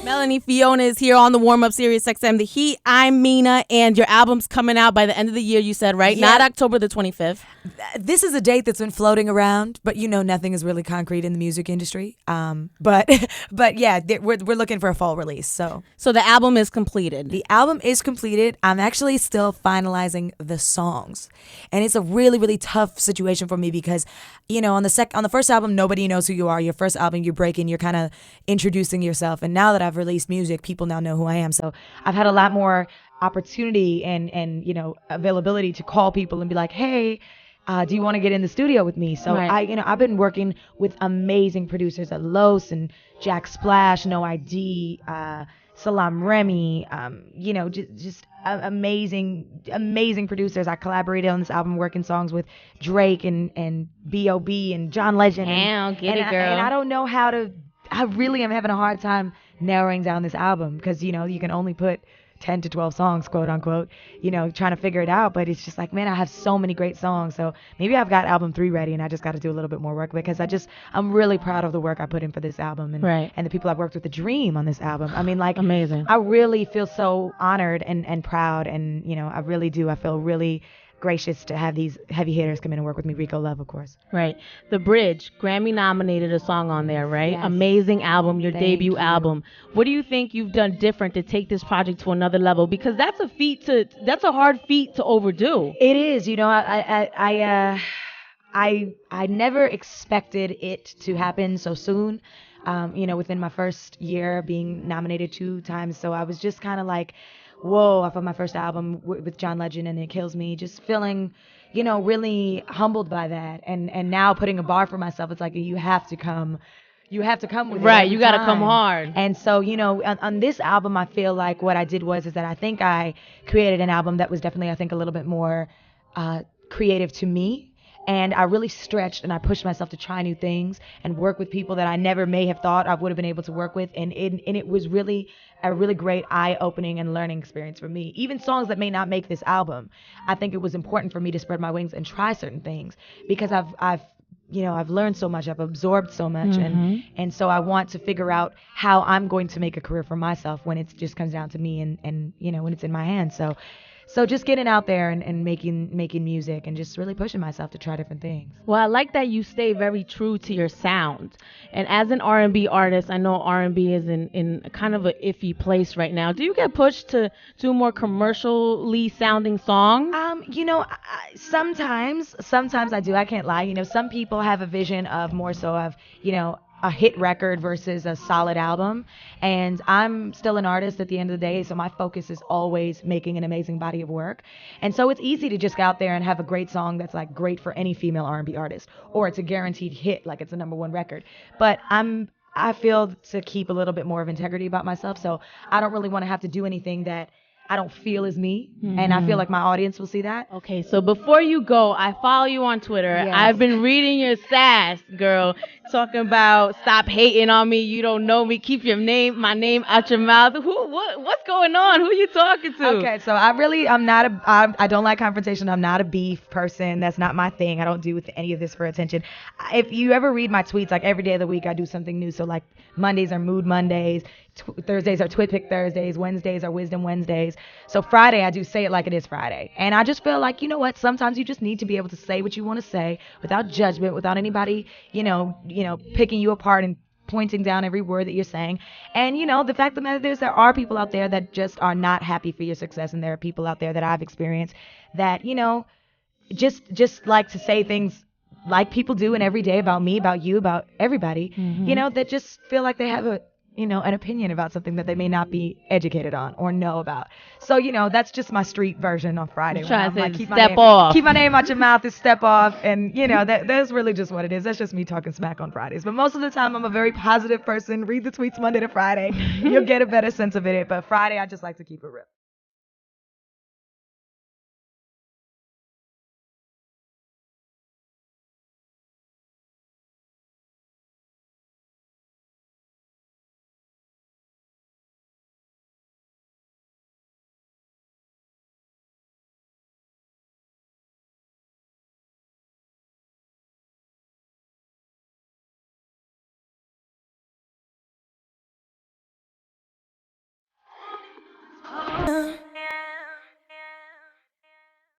Melanie Fiona is here on the warm-up Sirius Xm The Heat. I'm Mina, and your album's coming out by the end of the year, you said, right? Yeah. Not October the 25th. This is a date that's been floating around, but you know nothing is really concrete in the music industry. But yeah, we're looking for a fall release. So the album is completed. The album is completed. I'm actually still finalizing the songs, and it's a really, really tough situation for me because, you know, on the first album, nobody knows who you are. Your first album, you're breaking, you're kind of introducing yourself, and now that I've released music, people now know who I am. So I've had a lot more opportunity and you know, availability to call people and be like, hey, do you want to get in the studio with me? So Right. I've been working with amazing producers at Los and Jack Splash, No ID, Salam Remy, you know, just amazing producers. I collaborated on this album, working songs with Drake and B.O.B. and John Legend. Damn, get it, girl. And I don't know how to. I really am having a hard time narrowing down this album because, you know, you can only put 10 to 12 songs, quote unquote, you know, trying to figure it out. But it's just like, man, I have so many great songs. So maybe I've got album 3 ready and I just got to do a little bit more work because I'm really proud of the work I put in for this album and the people I've worked with, the dream on this album. I mean, like, amazing. I really feel so honored and proud. And, you know, I really do. I feel really gracious to have these heavy hitters come in and work with me. Rico Love, of course. Right. The Bridge, Grammy nominated a song on there, right? Yes. Amazing album, your Thank debut you. album. What do you think you've done different to take this project to another level? Because that's a hard feat to overdo. It is, you know, I never expected it to happen so soon. You know, within my first year being nominated 2 times. So I was just kind of like, whoa, off of my first album with John Legend and It Kills Me, just feeling, you know, really humbled by that. And now putting a bar for myself, it's like, you have to come with it Right, every you got to come time. hard. And so, you know, on this album, I feel like what I did is that I think I created an album that was definitely, I think, a little bit more creative to me. And I really stretched and I pushed myself to try new things and work with people that I never may have thought I would have been able to work with. And it was really a really great eye-opening and learning experience for me. Even songs that may not make this album, I think it was important for me to spread my wings and try certain things because I've learned so much, I've absorbed so much, and so I want to figure out how I'm going to make a career for myself when it just comes down to me and you know, when it's in my hands. So just getting out there and making music and just really pushing myself to try different things. Well, I like that you stay very true to your sound. And as an R&B artist, I know R&B is in kind of a iffy place right now. Do you get pushed to do more commercially sounding songs? You know, sometimes I do. I can't lie. You know, some people have a vision of more so of, you know, a hit record versus a solid album. And I'm still an artist at the end of the day, so my focus is always making an amazing body of work. And so it's easy to just go out there and have a great song that's like great for any female R&B artist, or it's a guaranteed hit, like it's a #1 record. But I feel to keep a little bit more of integrity about myself, so I don't really want to have to do anything that I don't feel is me, and I feel like my audience will see that. Okay, so before you go, I follow you on Twitter. Yes. I've been reading your sass, girl, talking about stop hating on me. You don't know me. Keep my name out your mouth. What's going on? Who you talking to? Okay, so I don't like confrontation. I'm not a beef person. That's not my thing. I don't do with any of this for attention. If you ever read my tweets, like every day of the week, I do something new. So like Mondays are Mood Mondays, Thursdays are Twit Pick Thursdays, Wednesdays are Wisdom Wednesdays. So Friday, I do Say It Like It Is Friday. And I just feel like, you know what, sometimes you just need to be able to say what you want to say without judgment, without anybody, you know, picking you apart and pointing down every word that you're saying. And, you know, the fact of the matter is there are people out there that just are not happy for your success. And there are people out there that I've experienced that, you know, just like to say things like people do in every day about me, about you, about everybody, you know, that just feel like they have an opinion about something that they may not be educated on or know about. So, you know, that's just my street version on Friday. Trying to say keep my name out your mouth is step off. And, you know, that's really just what it is. That's just me talking smack on Fridays. But most of the time, I'm a very positive person. Read the tweets Monday to Friday. You'll get a better sense of it. But Friday, I just like to keep it real. Uh.